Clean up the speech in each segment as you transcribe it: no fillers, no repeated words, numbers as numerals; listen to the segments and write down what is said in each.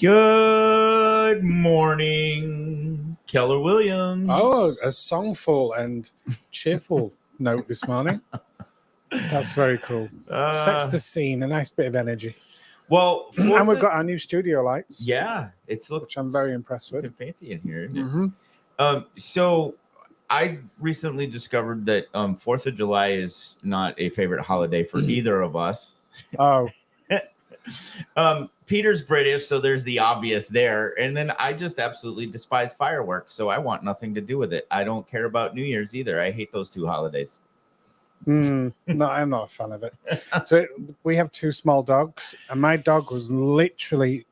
Good morning, Keller Williams. Oh, a songful and cheerful note this morning. That's very cool. Sets the scene, a nice bit of energy. Well, and we've got our new studio lights. Yeah, which I'm very impressed with. Fancy in here, isn't it? So I recently discovered that 4th of July is not a favorite holiday for either of us. Oh. Peter's British, so there's the obvious there. And then I just absolutely despise fireworks, so I want nothing to do with it. I don't care about New Year's either. I hate those two holidays. No, I'm not a fan of it. So we have two small dogs, and my dog was literally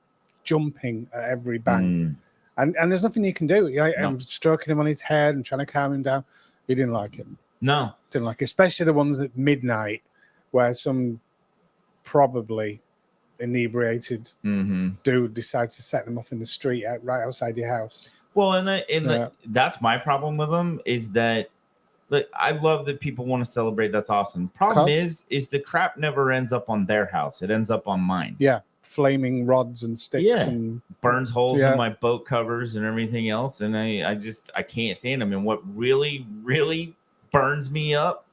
jumping at every bang. And there's nothing you can do. I'm stroking him on his head and trying to calm him down. He didn't like it. No. Didn't like it. Especially the ones at midnight where some probably inebriated dude decides to set them off in the street right outside your house. Well, and that's my problem with them is that I love that people want to celebrate. That's awesome. Problem is the crap never ends up on their house. It ends up on mine. Yeah. Flaming rods and sticks and burns holes in my boat covers and everything else. And I can't stand them. And what really, really burns me up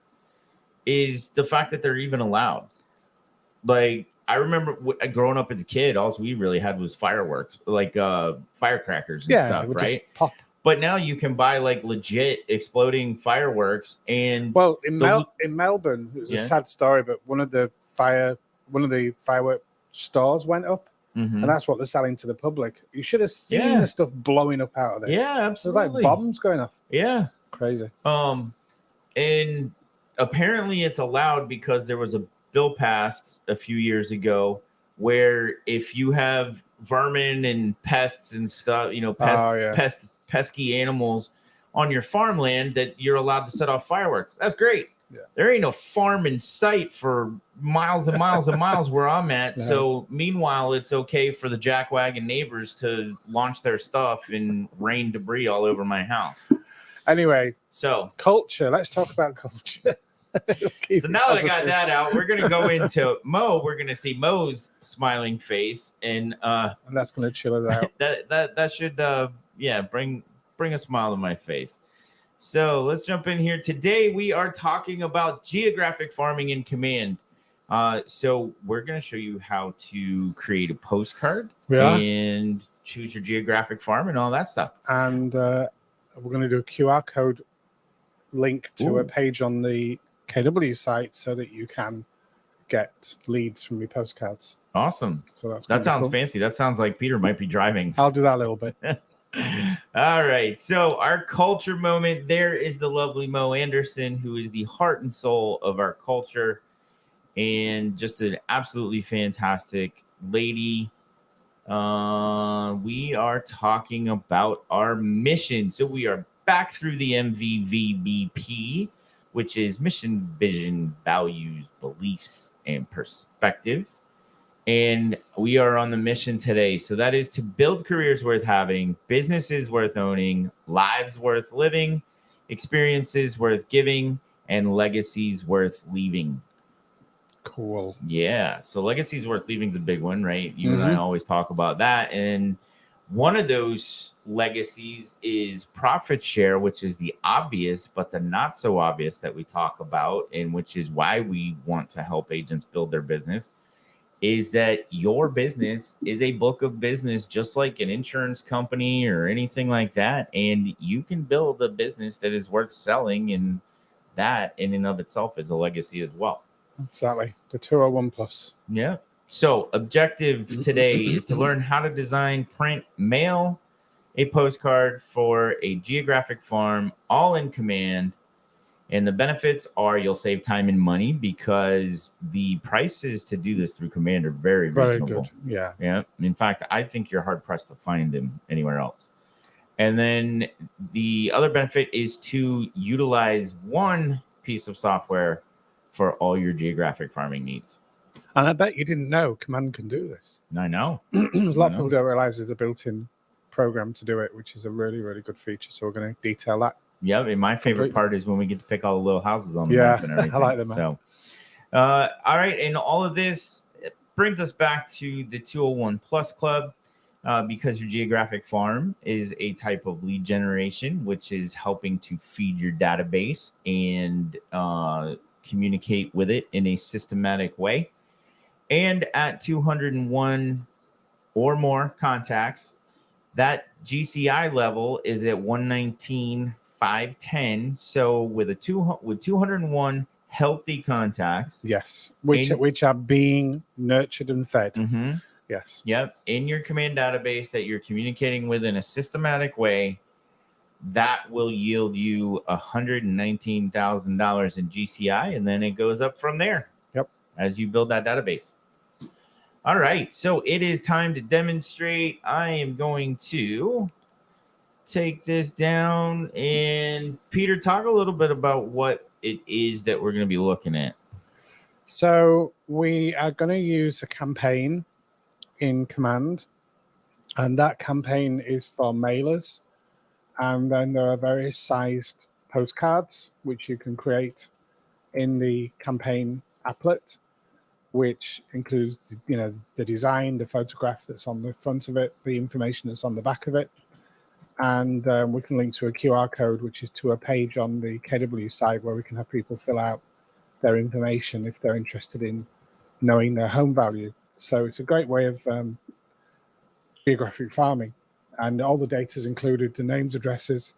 is the fact that they're even allowed. Like, I remember growing up as a kid, all we really had was fireworks, like firecrackers and stuff, right? Just pop. But now you can buy like legit exploding fireworks. And well, in Melbourne, it was a sad story, but one of the firework stores went up, and that's what they're selling to the public. You should have seen the stuff blowing up out of this. Yeah, absolutely. There's like bombs going off. Yeah, crazy. And apparently it's allowed because there was a bill passed a few years ago where if you have vermin and pests and stuff, pesky animals on your farmland, that you're allowed to set off fireworks. That's great. Yeah. There ain't no farm in sight for miles and miles and miles where I'm at. No. So meanwhile, it's okay for the jackwagon neighbors to launch their stuff and rain debris all over my house. Anyway, so culture. Let's talk about culture. So now that I got that out, we're going to go into Mo. We're going to see Mo's smiling face, and that's going to chill us out. that should bring a smile to my face. So let's jump in here. Today we are talking about geographic farming in Command. So we're going to show you how to create a postcard and choose your geographic farm and all that stuff. And we're going to do a QR code link to a page on the KW site so that you can get leads from your postcards. Awesome. So that sounds fancy. That sounds like Peter might be driving. I'll do that a little bit. All right. So our culture moment, there is the lovely Mo Anderson, who is the heart and soul of our culture and just an absolutely fantastic lady. We are talking about our mission. So we are back through the MVVBP, which is mission, vision, values, beliefs, and perspective. And we are on the mission today. So that is to build careers worth having, businesses worth owning, lives worth living, experiences worth giving, and legacies worth leaving. Cool. Yeah. So legacies worth leaving is a big one, right? You and I always talk about that. And one of those legacies is profit share, which is the obvious, but the not so obvious that we talk about, and which is why we want to help agents build their business, is that your business is a book of business, just like an insurance company or anything like that. And you can build a business that is worth selling, and that in and of itself is a legacy as well. Exactly. The 201 plus. Yeah. So objective today is to learn how to design, print, mail a postcard for a geographic farm, all in Command. And the benefits are you'll save time and money because the prices to do this through Command are very reasonable. Good. Yeah. Yeah. In fact, I think you're hard pressed to find them anywhere else. And then the other benefit is to utilize one piece of software for all your geographic farming needs. And I bet you didn't know Command can do this. I know. A lot of people don't realize there's a built-in program to do it, which is a really, really good feature. So we're going to detail that. Yeah, and my favorite part is when we get to pick all the little houses on the map and everything. I like them. So, all right, and all of this brings us back to the 201 Plus Club. because your geographic farm is a type of lead generation, which is helping to feed your database and communicate with it in a systematic way. And at 201 or more contacts, that GCI level is at 119,510. So with 201 healthy contacts, yes, which are being nurtured and fed. Mm-hmm. Yes. Yep. In your command database that you're communicating with in a systematic way, that will yield you $119,000 in GCI, and then it goes up from there. Yep. As you build that database. All right. So it is time to demonstrate. I am going to take this down, and Peter, talk a little bit about what it is that we're going to be looking at. So we are going to use a campaign in command, and that campaign is for mailers, and then there are various sized postcards which you can create in the campaign applet, which includes the design, the photograph that's on the front of it, the information that's on the back of it, and we can link to a QR code which is to a page on the KW side where we can have people fill out their information if they're interested in knowing their home value. So it's a great way of geographic farming, and all the data is included. The names, addresses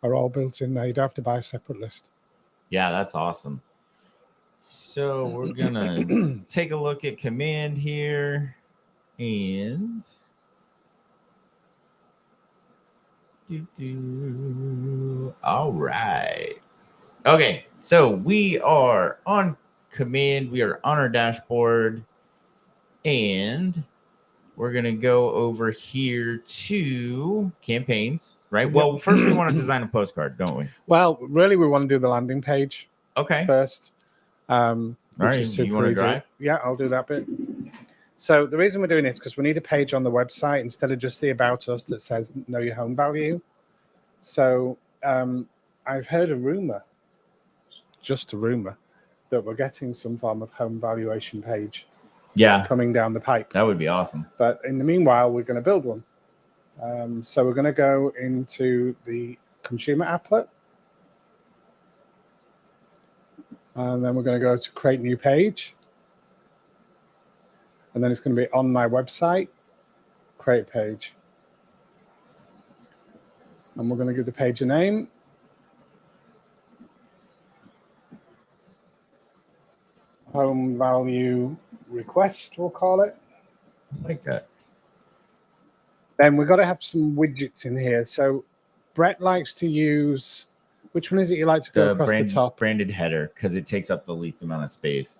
are all built in there. You don't have to buy a separate list. Yeah, that's awesome. So we're gonna take a look at command here, and all right. Okay, so we are on command. We are on our dashboard, and we're going to go over here to campaigns, right? Well, first we want to design a postcard, don't we? Well, really, we want to do the landing page first. All right, you want to drive? Yeah, I'll do that bit. So the reason we're doing this is because we need a page on the website instead of just the About Us that says know your home value. So I've heard a rumor, just a rumor, that we're getting some form of home valuation page coming down the pipe. That would be awesome. But in the meanwhile, we're going to build one. So we're going to go into the consumer applet. And then we're going to go to create new page. And then it's going to be on my website, create page. And we're going to give the page a name. Home value request, we'll call it. I like that. Then we've got to have some widgets in here. So Brett likes to use, which one is it you like to go across the top? Branded header, because it takes up the least amount of space.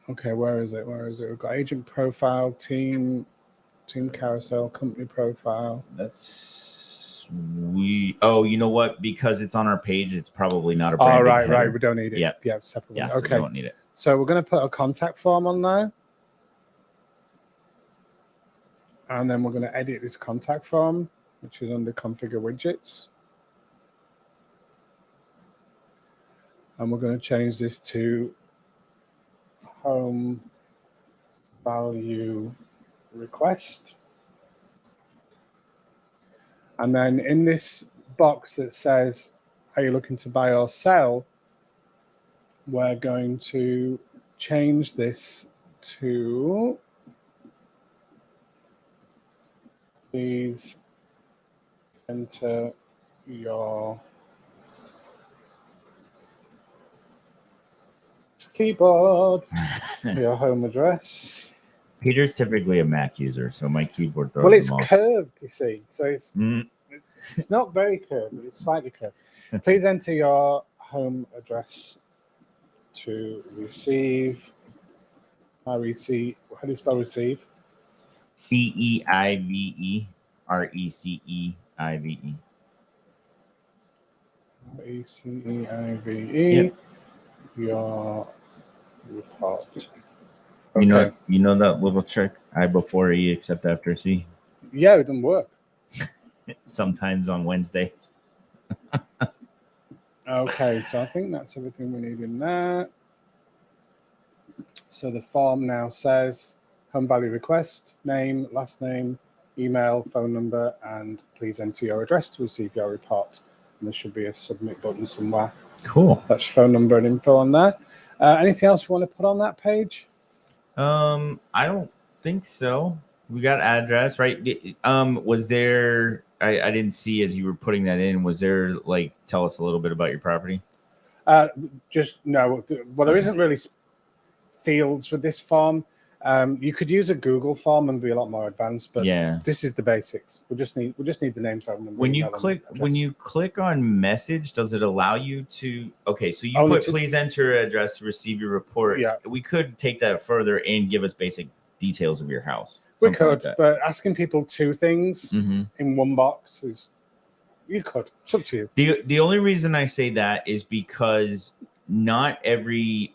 Okay, where is it? We've got agent profile, team carousel, company profile. That's oh, you know what? Because it's on our page, it's probably not a branded header. Right. We don't need it. Yeah, separate. Yeah, okay. So we don't need it. So we're going to put a contact form on there. And then we're going to edit this contact form, which is under configure widgets. And we're going to change this to home value request. And then in this box that says, are you looking to buy or sell? We're going to change this to, please enter your keyboard, your home address. Peter's typically a Mac user, so my keyboard throws Well, it's him off. curved, you see. So it's not very curved, but it's slightly curved. Please enter your home address to receive. How do you spell receive? CEIVE, RECEIVE. RECEIVE. Yep. Your report. Okay. You know that little trick, I before E except after C? Yeah, it didn't work. Sometimes on Wednesdays. Okay, so I think that's everything we need in there. So the form now says home value request, name, last name, email, phone number, and please enter your address to receive your report. And there should be a submit button somewhere. Cool. That's phone number and info on there. Anything else you want to put on that page? I don't think so. We got address, right? Was there? I didn't see as you were putting that in. Was there like tell us a little bit about your property? Just no. Well, there isn't really fields with this form. You could use a Google form and be a lot more advanced, but this is the basics. We just need the name, phone number. When you click on message, does it allow you to? Okay, so you put please enter address to receive your report. Yeah, we could take that further and give us basic details of your house. We could, but asking people two things in one box is you could. It's up to you. The only reason I say that is because not every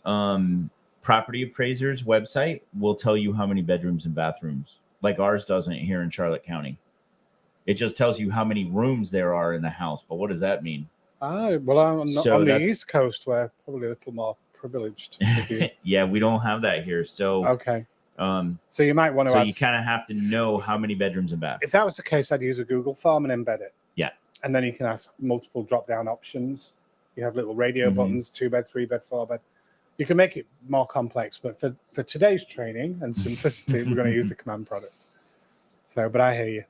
property appraiser's website will tell you how many bedrooms and bathrooms, like ours doesn't here in Charlotte County. It just tells you how many rooms there are in the house. But what does that mean? Well, I'm not on the East Coast, where probably a little more privileged. Yeah, we don't have that here. So okay. So you might want to. So you kind of have to know how many bedrooms and bathrooms. If that was the case, I'd use a Google form and embed it. Yeah. And then you can ask multiple drop-down options. You have little radio buttons: 2-bed, 3-bed, 4-bed. You can make it more complex, but for today's training and simplicity, we're going to use the command product. So, but I hear you.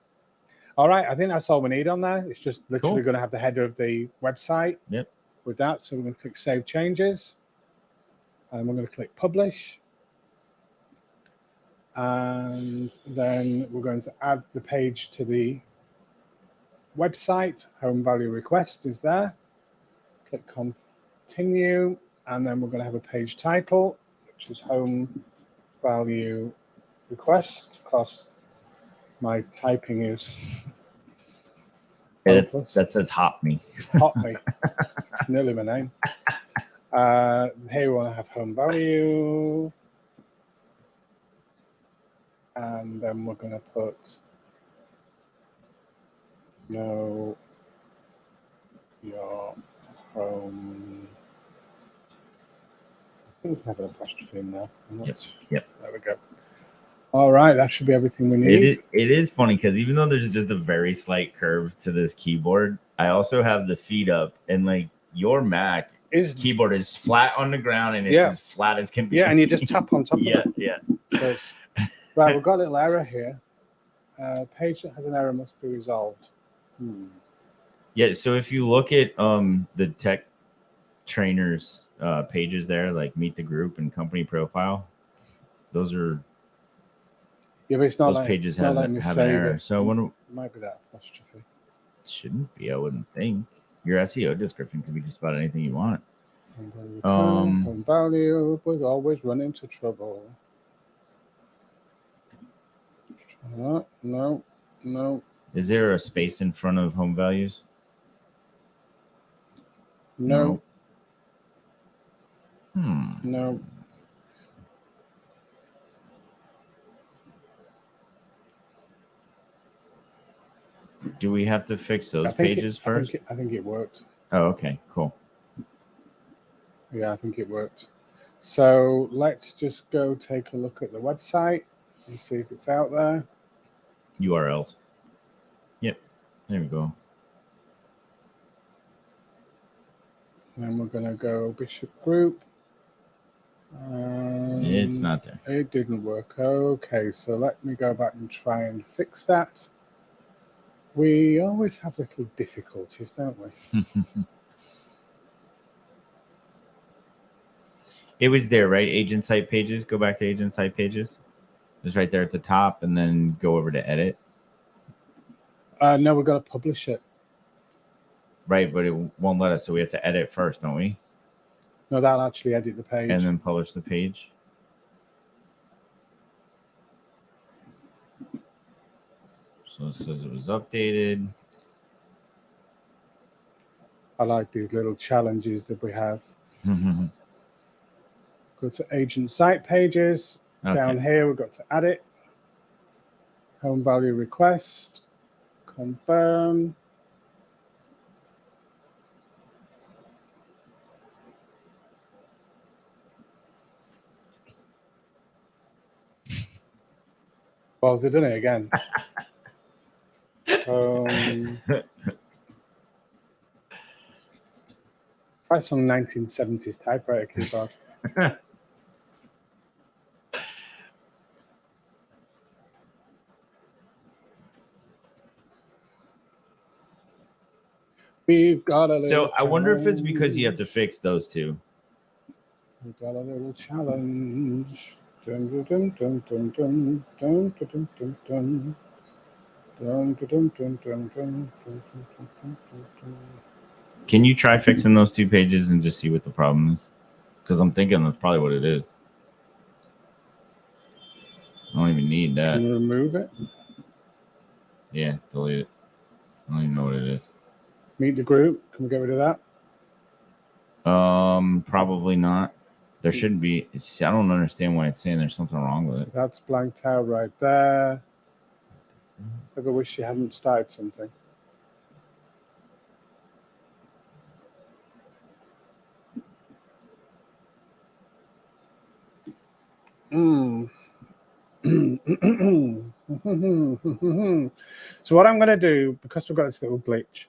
All right, I think that's all we need on there. It's just literally going to have the header of the website. Yep. With that, so we're going to click Save Changes, and we're going to click Publish, and then we're going to add the page to the website. Home value request is there. Click Continue. And then we're going to have a page title, which is Home Value Request. Of course, my typing is that says Hop Me. Hop Me. It's nearly my name. Here we want to have Home Value. And then we're going to put Know Your Home. We can have an apostrophe in there. Yep. There we go. All right, that should be everything we need. It is funny because even though there's just a very slight curve to this keyboard, I also have the feet up, and like your Mac keyboard is flat on the ground and it's as flat as can be. Yeah, and you just tap on top of it. Yeah. So it's, right, we've got a little error here. Page that has an error must be resolved. Yeah, so if you look at the tech trainers pages there, like Meet the Group and Company Profile, those are but it's not those pages have an error. So I wonder, it might be that apostrophe. Shouldn't be, I wouldn't think. Your SEO description could be just about anything you want. Home value, we always run into trouble. No. Is there a space in front of home values? No. No. Do we have to fix those pages first? I think it worked. Oh, okay, cool. Yeah, I think it worked. So let's just go take a look at the website and see if it's out there. URLs. Yep, there we go. And we're going to go Bishop Group. It's not there. It didn't work. Okay, so let me go back and try and fix that. We always have little difficulties, don't we? It was there, right? Agent site pages. Go back to agent site pages. It's right there at the top, and then go over to edit. No, we're going to publish it. Right, but it won't let us, so we have to edit first, don't we? No, that'll actually edit the page. And then publish the page. So it says it was updated. I like these little challenges that we have. Go to agent site pages. Okay. Down here, we've got to add it. Home value request. Confirm. Well, they've done it again. Try some 1970s typewriter keyboard. We've got a little I wonder if it's because you have to fix those two. We've got a little challenge. Dun, dun, dun, dun, dun, dun, dun, dun, dun, dun. Dun, dun, dun, dun, dun, dun, dun, dun, dun. Can you try fixing those 2 pages and just see what the problem is? Because I'm thinking that's probably what it is. I don't even need that. Can you remove it? Yeah, delete it. I don't even know what it is. Meet the group. Can we get rid of that? Probably not. There shouldn't be. I don't understand why it's saying there's something wrong with So it. that's blanked out right there. I wish you hadn't started something. So what I'm going to do, because we've got this little glitch,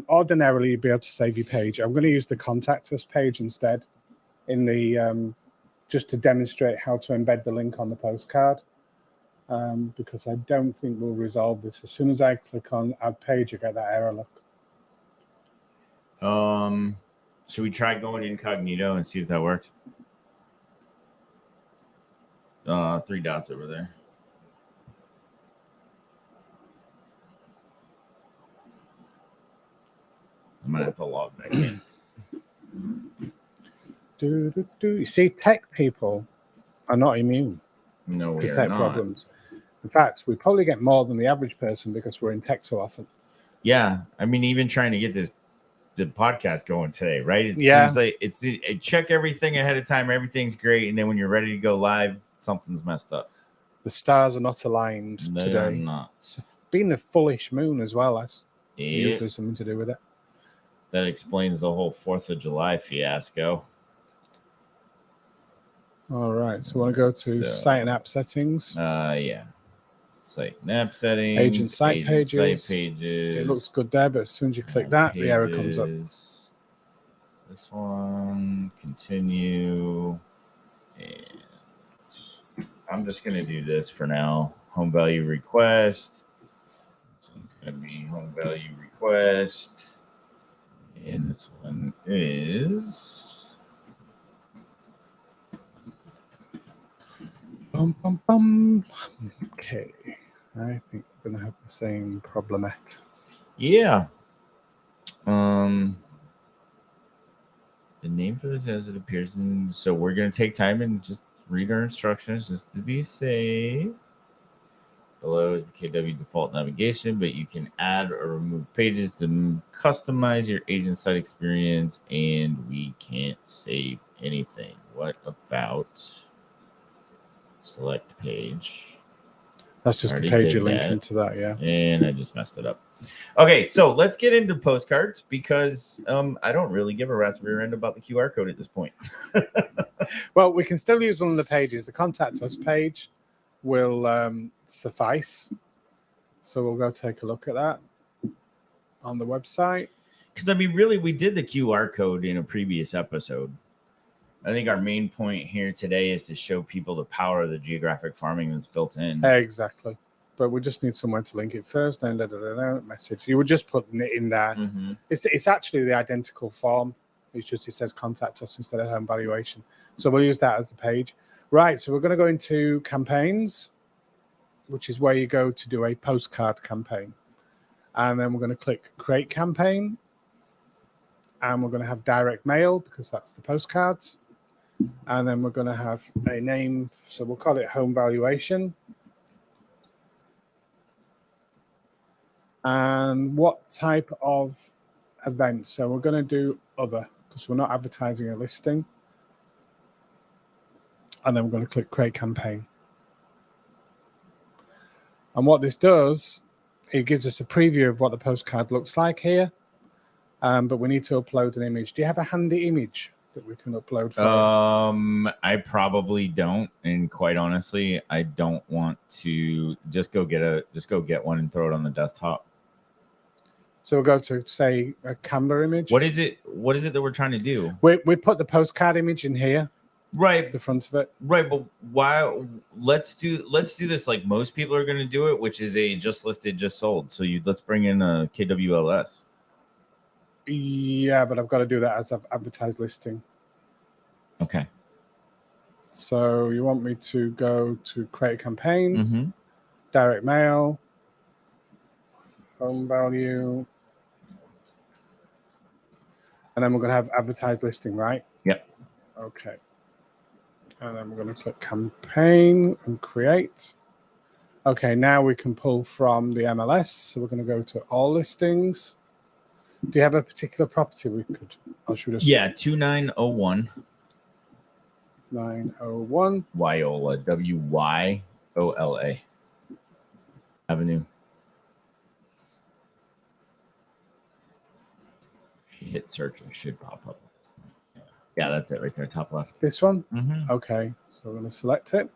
ordinarily you'd be able to save your page. I'm going to use the contact us page instead in the just to demonstrate how to embed the link on the postcard, because I don't think we'll resolve this. As soon as I click on add page, I get that error look. Should we try going incognito and see if that works? 3 dots over there. I'm gonna have to log back in. You see, tech people are not immune No, we to are tech not. problems. In fact, we probably get more than the average person because we're in tech so often. Yeah, I mean, even trying to get the podcast going today, right? It Yeah. seems like it check everything ahead of time. Everything's great, and then when you're ready to go live, something's messed up. The stars are not aligned They today. are not. It's been a fullish moon as well. That's Yeah, usually something to do with it. that explains the whole 4th of July fiasco. All right, so we want to go to site and app settings. Yeah. Site and app settings. Agent site pages. Site pages. It looks good there, but as soon as you click that, the error comes up. This one, continue. And I'm just going to do this for now. Home value request. This one's going to be home value request. And this one is... Bum, bum, bum. Okay, I think we're going to have the same problemet. Yeah. The name for this as it appears in... So we're going to take time and just read our instructions just to be safe. Below is the KW default navigation, but you can add or remove pages to customize your agent site experience, and we can't save anything. What about select page? That's just a page you link into that, yeah. And I just messed it up. Okay, so let's get into postcards because I don't really give a rat's rear end about the QR code at this point. Well, we can still use one of the pages. The contact us page will suffice. So we'll go take a look at that on the website. Because, I mean, really, we did the QR code in a previous episode. I think our main point here today is to show people the power of the geographic farming that's built in. Exactly. But we just need somewhere to link it first. And message. You would just put it in there. Mm-hmm. It's actually the identical form. It's just it says contact us instead of home valuation. So we'll use that as the page. Right. So we're going to go into campaigns, which is where you go to do a postcard campaign. And then we're going to click create campaign. And we're going to have direct mail because that's the postcards. And then we're going to have a name. So we'll call it home valuation. And what type of event? So we're going to do other because we're not advertising a listing. And then we're going to click create campaign. And what this does, it gives us a preview of what the postcard looks like here. But we need to upload an image. Do you have a handy image that we can upload for you? I probably don't, and quite honestly, I don't want to just go get one and throw it on the desktop. So we'll go to, say, a Canva image. What is it that we're trying to do? We put the postcard image in here, right, the front of it. Right, but why? Let's do this like most people are going to do it, which is a just listed, just sold. So let's bring in a KWLS. Yeah, but I've got to do that as I've advertised listing. Okay. So you want me to go to create a campaign, direct mail, home value, and then we're going to have advertised listing, right? Yep. Okay. And then we're going to click campaign and create. Okay, now we can pull from the MLS. So we're going to go to all listings. Do you have a particular property we could, or should we just... Yeah, 2901. 901. Wyola, WYOLA Avenue. If you hit search, it should pop up. Yeah, that's it right there, top left. This one? Okay, so we're going to select it.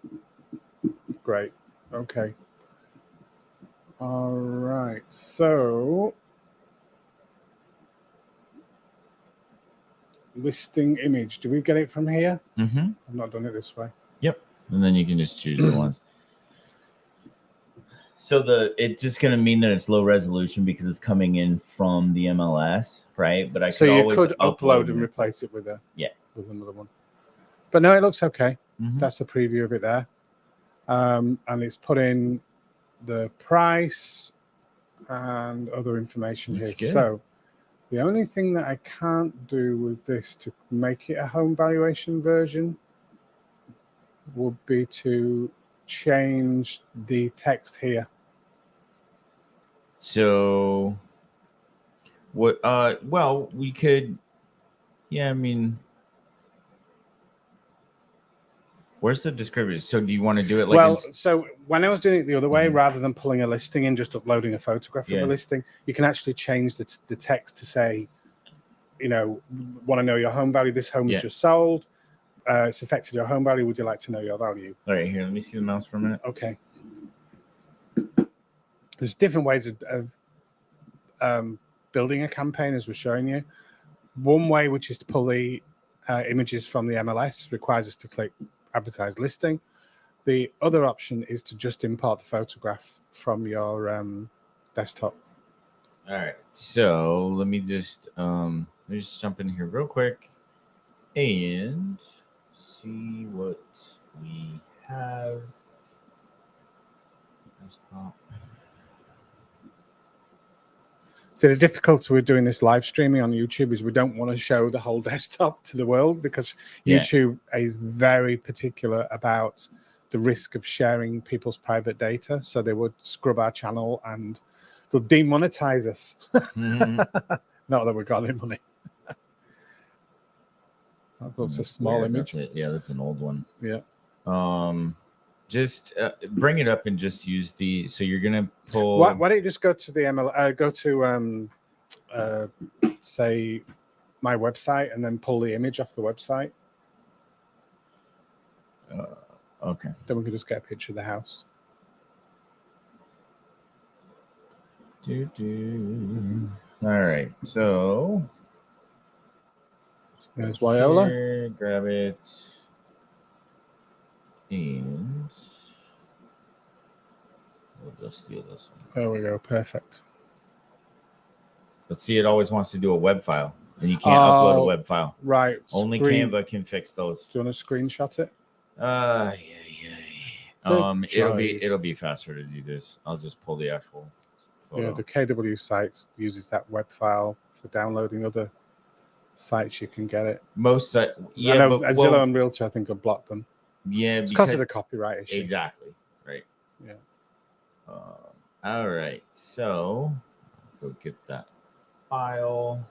Great. Okay. All right, so listing image. Do we get it from here? I've not done it this way. Yep. And then you can just choose the ones. So it's just going to mean that it's low resolution because it's coming in from the MLS, right? But so you could upload and replace it with with another one. But no, it looks okay. That's a preview of it there, and it's put in the price and other information here. Good. So the only thing that I can't do with this to make it a home valuation version would be to change the text here. So what well, we could, yeah, I mean, where's the description? So do you want to do it like so when I was doing it the other way, rather than pulling a listing and just uploading a photograph of a listing, you can actually change the text to say, you know, want to know your home value, this home is just sold, it's affected your home value, would you like to know your value? All right, here, let me see the mouse for a minute. Okay. There's different ways of building a campaign, as we're showing you. One way, which is to pull the images from the MLS, requires us to click advertise listing. The other option is to just import the photograph from your desktop. All right, so let me just jump in here real quick and see what we have. Desktop. So the difficulty with doing this live streaming on YouTube is we don't want to show the whole desktop to the world because YouTube is very particular about the risk of sharing people's private data. So they would scrub our channel and they'll demonetize us. Not that we got any money. I thought it's a small image. Yeah, that's an old one. Yeah. Just bring it up and just use the. So you're gonna pull. Why don't you just go to the ML? Go to say my website and then pull the image off the website. Okay. Then we can just get a picture of the house. All right. So there's Wyola. Grab it. And we'll just steal this one. There we go. Perfect. But see, it always wants to do a web file, and you can't upload a web file. Right. Only Canva can fix those. Do you want to screenshot it? Yeah. It'll be faster to do this. I'll just pull the actual photo. Yeah, the KW sites uses that web file for downloading other sites. You can get it. Most sites, yeah. I know Zillow and Realtor, I think, have blocked them. Yeah, because of the copyright issue. Exactly. Right. Yeah. All right. So go get that file.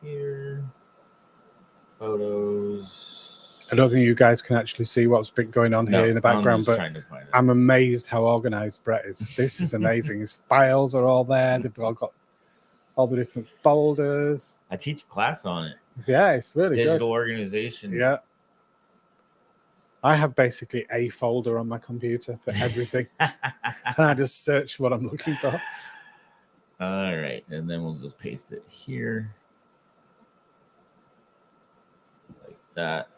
Here. Photos. I don't think you guys can actually see what's been going on here in the background, but trying to find it. I'm amazed how organized Brett is. This is amazing. His files are all there. They've all got all the different folders. I teach class on it. Yeah, it's really Digital good. organization. Yeah. I have basically a folder on my computer for everything. And I just search what I'm looking for. All right. And then we'll just paste it here. Like that.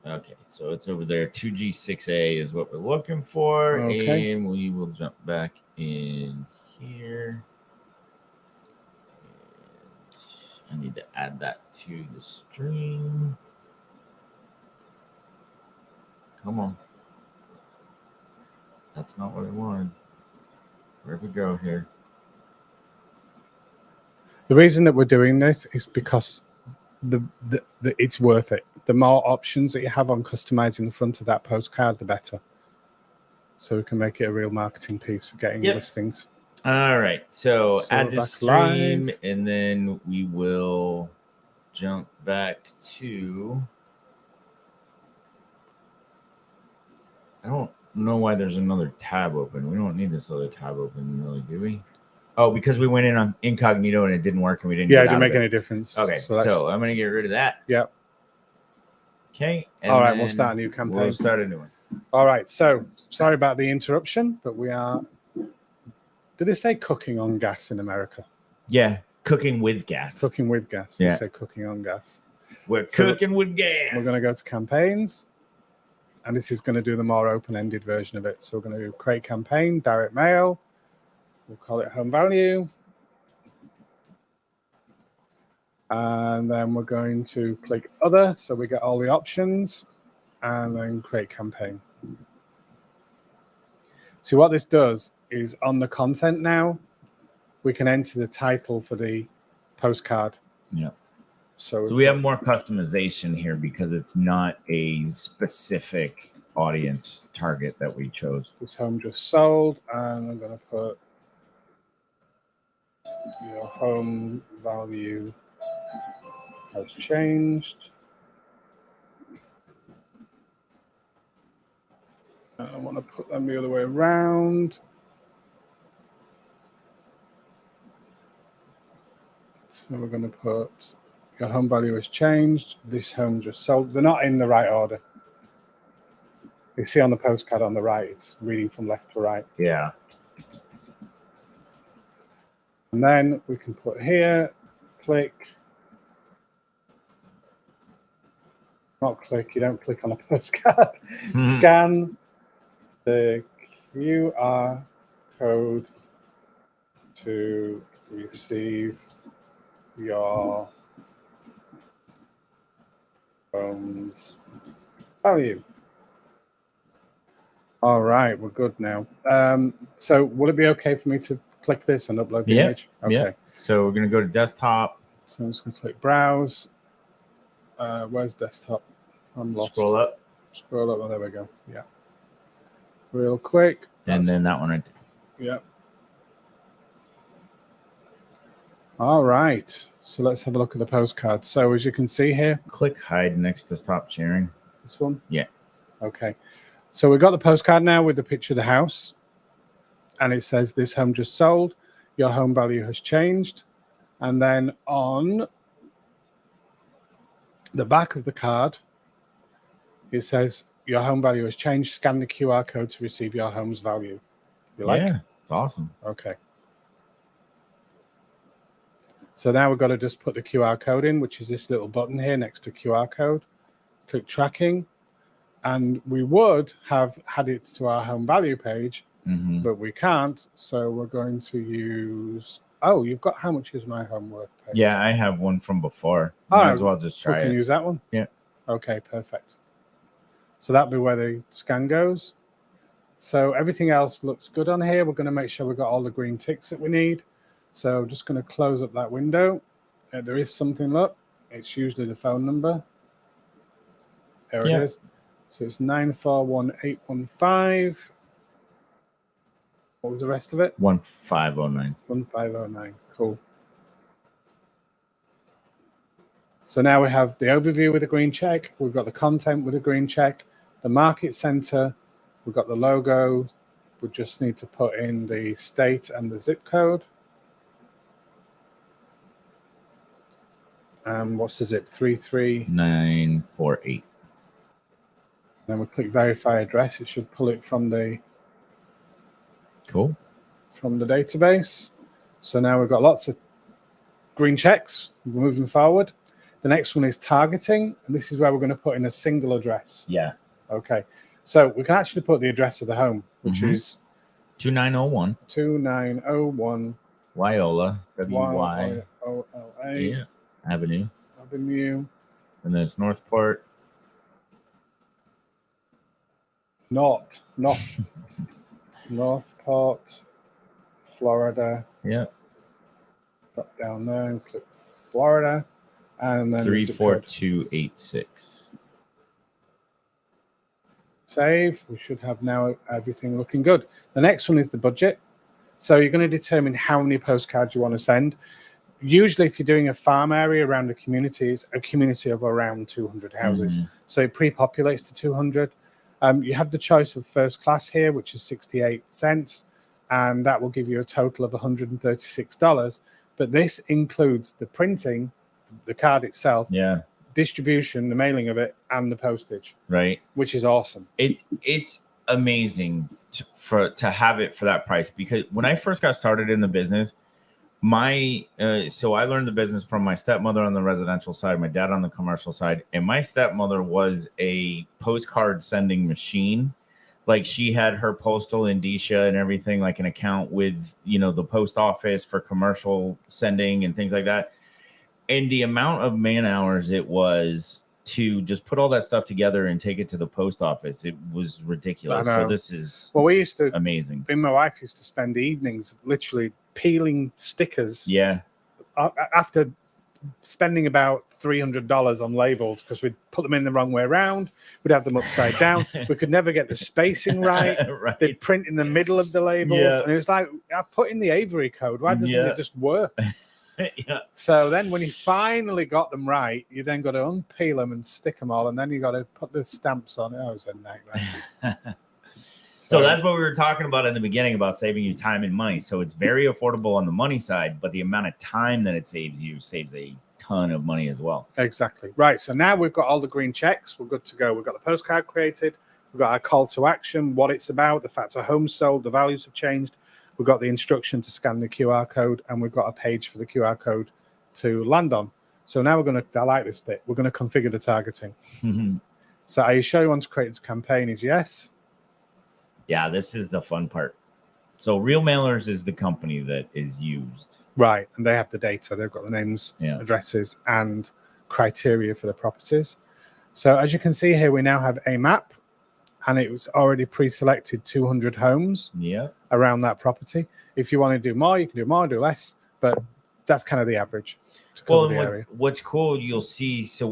Okay, so it's over there. 2G6A is what we're looking for. Okay. And we will jump back in here. And I need to add that to the stream. Come on. That's not what I wanted. Where'd we go here? The reason that we're doing this is because the it's worth it. The more options that you have on customizing the front of that postcard, the better. So we can make it a real marketing piece for getting listings. All right. So add we're the back stream, live. and then we will jump back to. I don't know why there's another tab open. We don't need this other tab open, really, do we? Oh, because we went in on incognito and it didn't work and we didn't. Yeah, it didn't make any difference. Okay, so I'm going to get rid of that. Yep. Okay. All right, we'll start a new campaign. We'll start a new one. All right, so sorry about the interruption, but we are. Did they say cooking on gas in America? Yeah, cooking with gas. Cooking with gas. Yeah. We say cooking on gas. We're cooking with gas. We're going to go to campaigns, and this is going to do the more open-ended version of it. So we're going to do create campaign, direct mail. We'll call it home value. And then we're going to click other, so we get all the options, and then create campaign. So what this does is on the content now, we can enter the title for the postcard. Yeah. So we have more customization here because it's not a specific audience target that we chose. This home just sold, and I'm going to put your home value has changed. I want to put them the other way around. So we're going to put your home value has changed. This home just sold. They're not in the right order. You see on the postcard on the right, it's reading from left to right. Yeah. And then we can put here, click. Not click, you don't click on a postcard. Scan the QR code to receive your home's value. All right, we're good now. So will it be okay for me to click this and upload the image? Okay. Yeah. So we're going to go to desktop. So I'm just going to click browse. Where's desktop? I'm lost. Scroll up. Scroll up. Oh, there we go. Yeah. Real quick. And then that one right there. Yeah. All right. So let's have a look at the postcard. So as you can see here. Click hide next to stop sharing. This one? Yeah. Okay. So we've got the postcard now with the picture of the house. And it says this home just sold. Your home value has changed. And then on the back of the card, it says your home value has changed. Scan the QR code to receive your home's value. You like? Yeah, it's awesome. Okay. So now we've got to just put the QR code in, which is this little button here next to QR code. Click tracking. And we would have had it to our home value page, but we can't. So we're going to use... Oh, you've got how much is my homework page? Yeah, I have one from before. Might as well just try we can it. use that one? Yeah. Okay, perfect. So that'll be where the scan goes. So everything else looks good on here. We're going to make sure we've got all the green ticks that we need. So I'm just going to close up that window. There is something, look. It's usually the phone number. There it is. So it's 941815. What was the rest of it? 1509. 1509. Cool. So now we have the overview with a green check. We've got the content with a green check, the market center. We've got the logo. We just need to put in the state and the zip code. What's the zip? 33948. Then we click verify address. It should pull it from the database. So now we've got lots of green checks. We're moving forward. The next one is targeting, and this is where we're going to put in a single address. Yeah. Okay. So we can actually put the address of the home, which is 2901. 2901 Wyola. WYOLA. Yeah. Avenue. And then it's Northport. Northport, Florida. Yeah. Drop down there and click Florida. And then 34286. Save. We should have now everything looking good. The next one is the budget. So you're going to determine how many postcards you want to send. Usually, if you're doing a farm area around a community of around 200 houses. So it pre-populates to 200. You have the choice of first class here, which is 68 cents, and that will give you a total of $136. But this includes the printing, the card itself, distribution, the mailing of it, and the postage. Right. Which is awesome. It's amazing to have it for that price, because when I first got started in the business, so I learned the business from my stepmother on the residential side, my dad on the commercial side, and my stepmother was a postcard sending machine. Like, she had her postal indicia and everything, like an account with, the post office for commercial sending and things like that. And the amount of man hours it was to just put all that stuff together and take it to the post office, it was ridiculous. So this is amazing. Me and my wife used to spend evenings literally peeling stickers. Yeah. After spending about $300 on labels, because we'd put them in the wrong way around. We'd have them upside down. We could never get the spacing right. Right. They'd print in the middle of the labels. Yeah. And it was like, I put in the Avery code. Why doesn't it just work? Yeah. So then when you finally got them right, you then got to unpeel them and stick them all. And then you got to put the stamps on it. Oh, it was a nightmare. So that's what we were talking about in the beginning about saving you time and money. So it's very affordable on the money side, but the amount of time that it saves you saves a ton of money as well. Exactly. Right. So now we've got all the green checks. We're good to go. We've got the postcard created. We've got our call to action, what it's about, the fact our home's sold, the values have changed. We've got the instruction to scan the QR code, and we've got a page for the QR code to land on. So now I like this bit. We're going to configure the targeting. So are you sure you want to create this campaign? Is yes. Yeah, this is the fun part. So Real Mailers is the company that is used. Right. And they have the data. They've got the names, addresses, and criteria for the properties. So as you can see here, we now have a map, and it was already pre-selected 200 homes around that property. If you want to do more, you can do more, do less, but that's kind of the average. What's cool, you'll see. So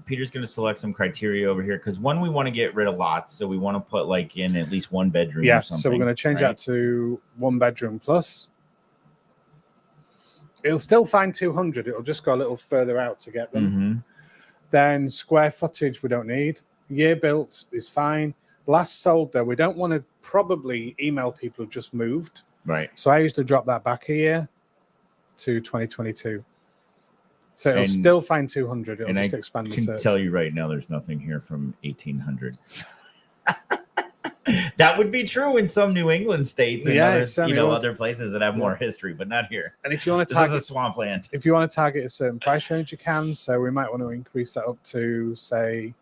Peter's gonna select some criteria over here, because we want to get rid of lots, so we want to put like in at least one bedroom. Yeah, or something, so we're going to change that to 1 bedroom plus. It'll still find 200. It'll just go a little further out to get them. Then square footage we don't need. Year built is fine. Last sold though, we don't want to probably email people who've just moved. Right. So I used to drop that back a year to 2022. So it'll still find 200. It'll just expand the search. I can tell you right now, there's nothing here from 1800. That would be true in some New England states and other places that have more history, but not here. And if you want to target, this is a swampland. If you want to target a certain price range, you can. So we might want to increase that up to say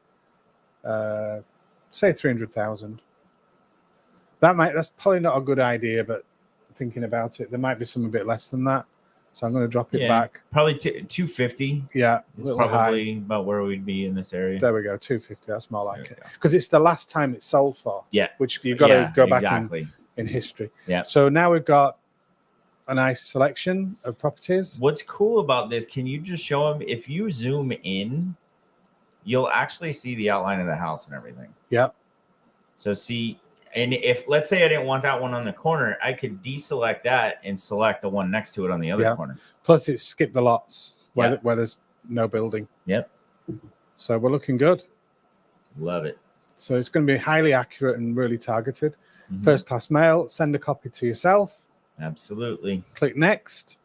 300,000. That's probably not a good idea, but thinking about it, there might be some a bit less than that. So I'm going to drop it back. Probably 250. Yeah. It's probably about where we'd be in this area. There we go. 250. That's more like it. Because it's the last time it's sold for. Yeah. Which you've got to go back in history. Yeah. So now we've got a nice selection of properties. What's cool about this, can you just show them, if you zoom in, you'll actually see the outline of the house and everything. Yeah. So see, and if, let's say I didn't want that one on the corner, I could deselect that and select the one next to it on the other corner. Plus, it skipped the lots where there's no building. Yep. So we're looking good. Love it. So it's going to be highly accurate and really targeted. Mhm. First class mail, send a copy to yourself. Absolutely. Click next.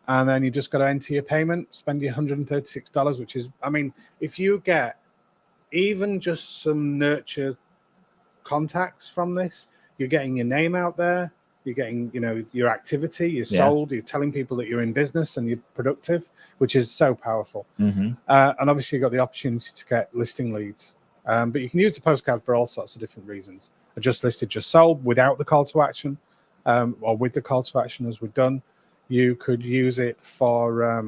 And then you just got to enter your payment, spend your $136, which is, I mean, if you get even just some nurture contacts from this, you're getting your name out there, you're getting, you know, your activity, you're sold, you're telling people that you're in business and you're productive, which is so powerful. Mm-hmm. And obviously you've got the opportunity to get listing leads. But you can use the postcard for all sorts of different reasons. I just listed, just sold without the call to action, or with the call to action as we've done. You could use it for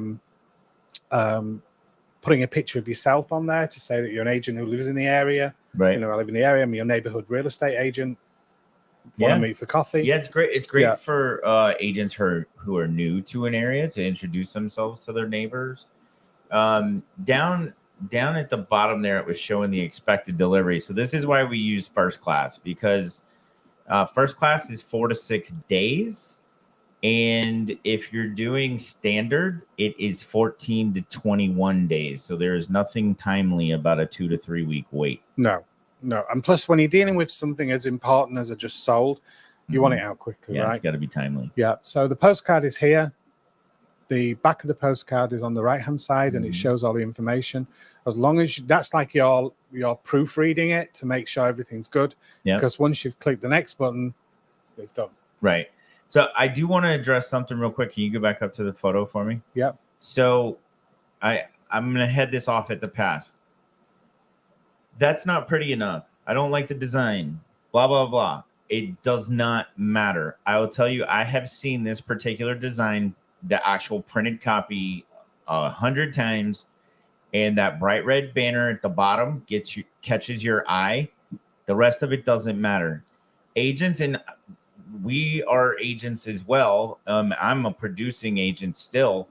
putting a picture of yourself on there to say that you're an agent who lives in the area. Right. You know, I live in the area. I'm your neighborhood real estate agent. Want to meet for coffee? Yeah, it's great. It's great for agents who are new to an area to introduce themselves to their neighbors. Down at the bottom there, it was showing the expected delivery. So this is why we use first class, because first class is 4 to 6 days. And if you're doing standard, it is 14 to 21 days. So there is nothing timely about a 2 to 3 week wait. No. And plus, when you're dealing with something as important as a just sold, you want it out quickly, right? It's got to be timely. Yeah. So the postcard is here. The back of the postcard is on the right-hand side, and it shows all the information. As long as that's like you're proofreading it to make sure everything's good. Yeah. Because once you've clicked the next button, it's done. Right. So I do want to address something real quick. Can you go back up to the photo for me? Yeah. So I'm going to head this off at the past. That's not pretty enough. I don't like the design. Blah, blah, blah. It does not matter. I will tell you, I have seen this particular design, the actual printed copy, 100 times. And that bright red banner at the bottom catches your eye. The rest of it doesn't matter. Agents, and we are agents as well. I'm a producing agent still,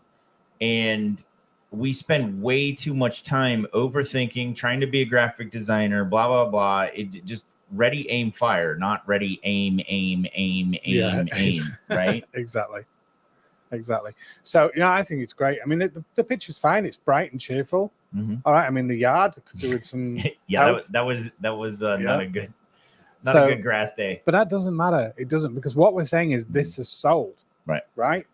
and we spend way too much time overthinking, trying to be a graphic designer, blah, blah, blah. It just ready, aim, fire, not ready, aim, right? Exactly. So, you know, I think it's great. I mean, the picture's fine. It's bright and cheerful. Mm-hmm. All right. I mean, the yard could do with some. that was not a good. Not a good grass day. But that doesn't matter. It doesn't, because what we're saying is this is sold. Right.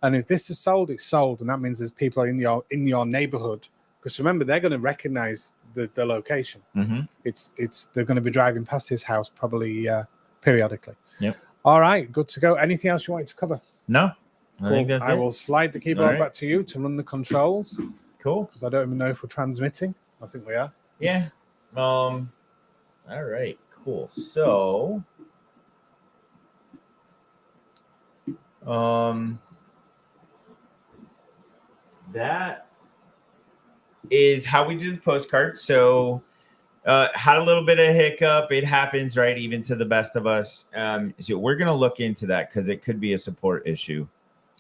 And if this is sold, it's sold. And that means there's people in your neighborhood. Because remember, they're going to recognize the location. Mm-hmm. They're going to be driving past his house probably periodically. Yep. All right. Good to go. Anything else you wanted to cover? No. I think that's it. I will slide the keyboard back to you to run the controls. Cool. Because I don't even know if we're transmitting. I think we are. Yeah. All right. Cool. So, that is how we do the postcard. So, had a little bit of hiccup. It happens, right? Even to the best of us. So we're going to look into that because it could be a support issue.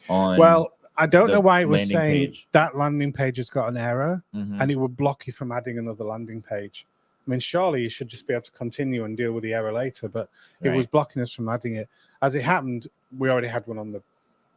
Well, I don't know why it was saying page. That landing page has got an error, Mm-hmm. and it would block you from adding another landing page. I mean, surely you should just be able to continue and deal with the error later, but it was blocking us from adding it. As it happened, we already had one on the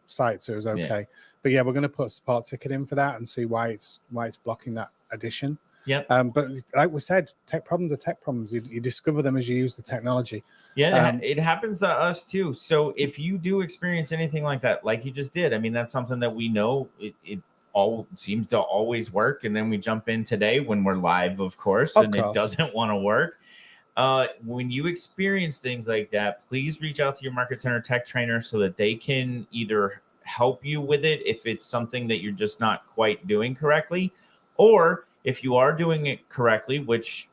site, so it was okay. Yeah. But yeah, we're going to put a support ticket in for that and see why it's blocking that addition. Yep. But like we said, tech problems are tech problems. You discover them as you use the technology. Yeah, it happens to us too. So if you do experience anything like that, like you just did, I mean, that's something that we know it all seems to always work. And then we jump in today when we're live, of course. It doesn't want to work. When you experience things like that, please reach out to your Market Center tech trainer so that they can either help you with it if it's something that you're just not quite doing correctly, or if you are doing it correctly, which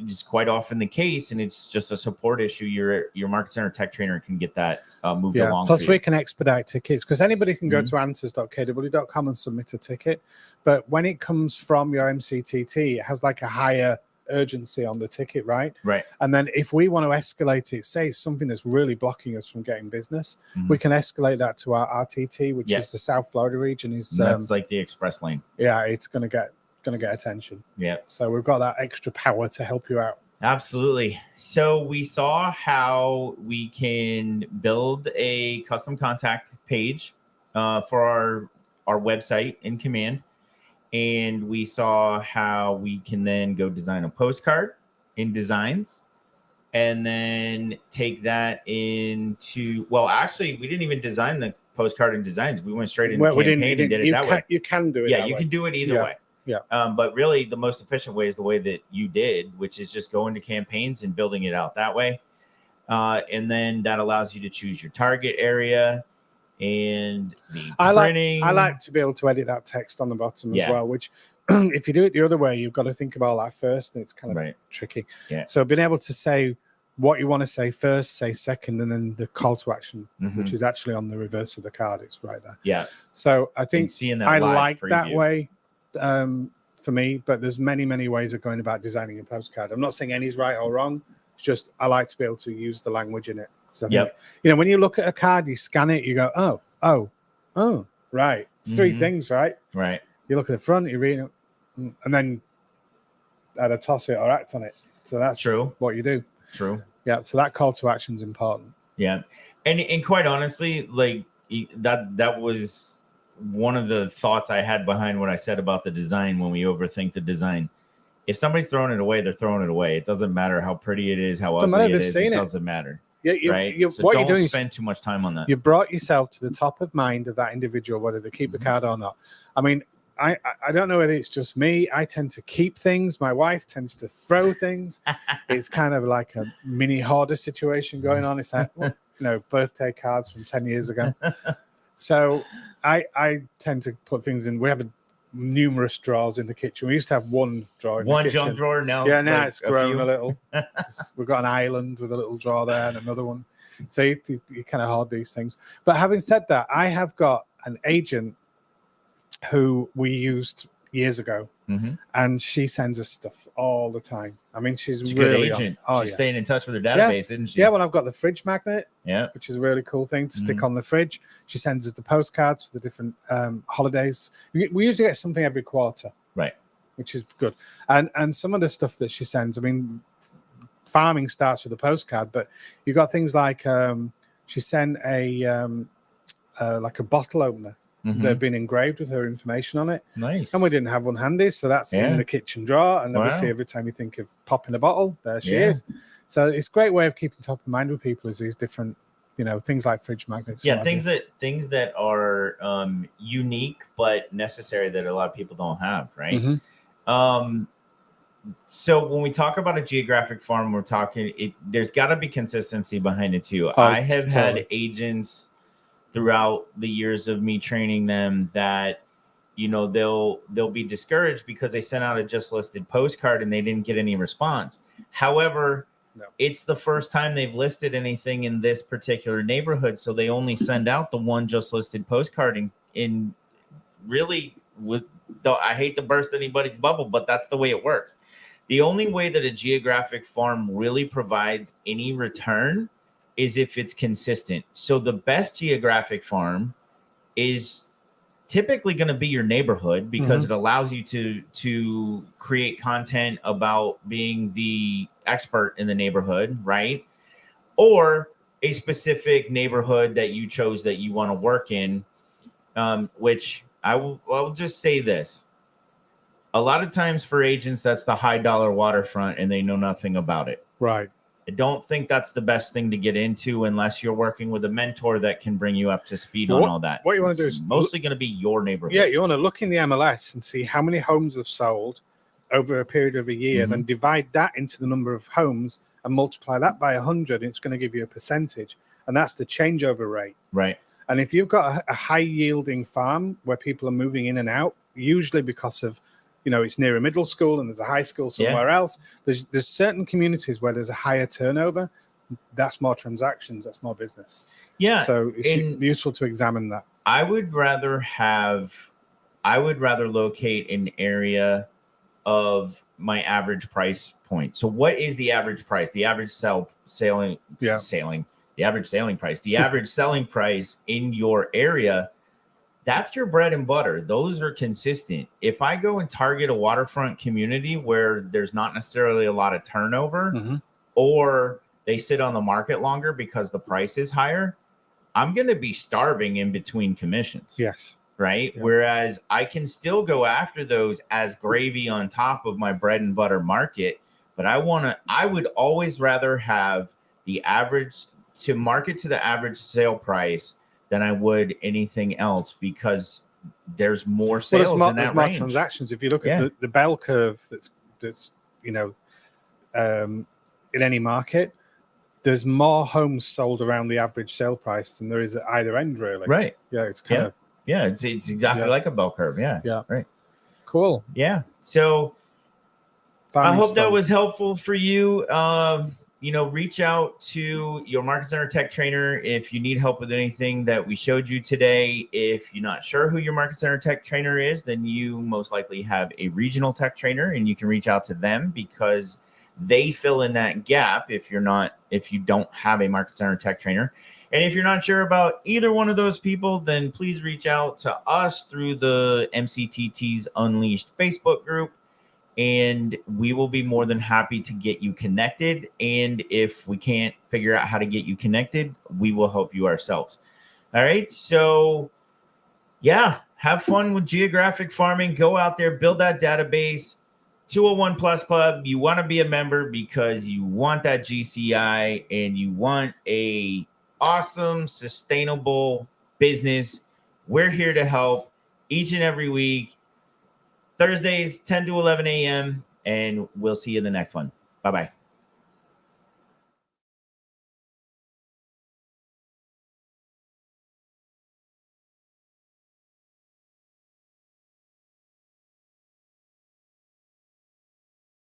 is quite often the case, and it's just a support issue, your Market Center tech trainer can get that moved along. Plus, we can expedite tickets because anybody can go to answers.kw.com and submit a ticket. But when it comes from your MCTT, it has like a higher urgency on the ticket, right? Right. And then if we want to escalate it, say it's something that's really blocking us from getting business, we can escalate that to our RTT, which is the South Florida region. That's like the express lane. Yeah, it's going to get attention. Yeah. So we've got that extra power to help you out. Absolutely. So we saw how we can build a custom contact page for our website in Command. and we saw how we can then go design a postcard in designs, and then take that into, well, actually, we didn't even design the postcard in designs. We went straight into campaign and did it that way. You can do it. Yeah, you can do it either way. Yeah. But really, the most efficient way is the way that you did, which is just going to campaigns and building it out that way. And then that allows you to choose your target area and the printing. I like to be able to edit that text on the bottom as well, which if you do it the other way, you've got to think about that first, and it's kind of tricky. Yeah. So being able to say what you want to say first, say second, and then the call to action, which is actually on the reverse of the card. It's right there. Yeah. So I think seeing that I like preview. that way for me, but there's many ways of going about designing a postcard. I'm not saying any's right or wrong. It's just I like to be able to use the language in it. I think, when you look at a card, you scan it, you go, oh, right. It's three things, right? Right. You look at the front, you read it, and then either toss it or act on it. So that's true. What you do. True. Yeah. So that call to action is important. Yeah. And quite honestly, like that was one of the thoughts I had behind what I said about the design when we overthink the design. If somebody's throwing it away, they're throwing it away. It doesn't matter how pretty it is, how ugly it is. It doesn't matter. Right? So what don't you're doing spend too much time on that. You brought yourself to the top of mind of that individual, whether they keep the card or not. I mean, I don't know whether it's just me. I tend to keep things. My wife tends to throw things. It's kind of like a mini hoarder situation going on. It's like, birthday cards from 10 years ago. So I tend to put things in. We have numerous drawers in the kitchen. We used to have one drawer in the kitchen. Junk drawer now. Yeah, now it's grown a little. We've got an island with a little drawer there and another one. So you kind of hoard these things. But having said that, I have got an agent who we used years ago, and she sends us stuff all the time. I mean, she's a really good agent. She's staying in touch with her database, isn't she? Yeah, well, I've got the fridge magnet, which is a really cool thing to stick on the fridge. She sends us the postcards for the different holidays. We usually get something every quarter, right? Which is good. And some of the stuff that she sends, I mean, farming starts with a postcard, but you got things like she sent like a bottle opener. They've been engraved with her information on it. Nice. And we didn't have one handy, so that's in the kitchen drawer. And obviously, every time you think of popping a bottle, there she is. So it's a great way of keeping top of mind with people is these different, things like fridge magnets. Yeah, things that are unique but necessary that a lot of people don't have, right? So when we talk about a geographic farm, we're talking there's got to be consistency behind it too. I have had agents throughout the years of me training them that they'll be discouraged because they sent out a just listed postcard and they didn't get any response. However, it's the first time they've listed anything in this particular neighborhood, so they only send out the one just listed postcard. In really, I hate to burst anybody's bubble, but that's the way it works. The only way that a geographic farm really provides any return is if it's consistent. So the best geographic farm is typically going to be your neighborhood because it allows you to create content about being the expert in the neighborhood, right? Or a specific neighborhood that you chose that you want to work in, which I'll just say this. A lot of times for agents, that's the high dollar waterfront and they know nothing about it. Right. I don't think that's the best thing to get into unless you're working with a mentor that can bring you up to speed on all that. What you want to do is mostly going to be your neighborhood. Yeah, you want to look in the MLS and see how many homes have sold over a period of a year, then divide that into the number of homes and multiply that by 100. It's going to give you a percentage, and that's the changeover rate. Right. And if you've got a high yielding farm where people are moving in and out, usually because of it's near a middle school and there's a high school somewhere else. There's certain communities where there's a higher turnover. That's more transactions. That's more business. Yeah. So it's useful to examine that. I would rather locate an area of my average price point. So what is the average price? The average the average selling price. The average selling price in your area. That's your bread and butter. Those are consistent. If I go and target a waterfront community where there's not necessarily a lot of turnover or they sit on the market longer because the price is higher, I'm going to be starving in between commissions. Yes. right? Yeah. Whereas I can still go after those as gravy on top of my bread and butter market, but I would always rather have the average to market to the average sale price than I would anything else, because there's more sales in that there's more range. transactions. If you look at the bell curve that's in any market, there's more homes sold around the average sale price than there is at either end, really. Right. Yeah, it's kind of it's exactly like a bell curve. Yeah. Right. Cool. Yeah. So Farming's I hope that fun. was helpful for you. Reach out to your Market Center Tech Trainer if you need help with anything that we showed you today. If you're not sure who your Market Center Tech Trainer is, then you most likely have a regional tech trainer, and you can reach out to them because they fill in that gap if you don't have a Market Center Tech Trainer. And if you're not sure about either one of those people, then please reach out to us through the MCTTs Unleashed Facebook group, and we will be more than happy to get you connected. And if we can't figure out how to get you connected, we will help you ourselves. All right. So yeah, have fun with geographic farming. Go out there, build that database. 201 Plus Club. You want to be a member because you want that GCI and you want a awesome, sustainable business. We're here to help each and every week. Thursdays, 10 to 11 a.m. And we'll see you in the next one. Bye-bye.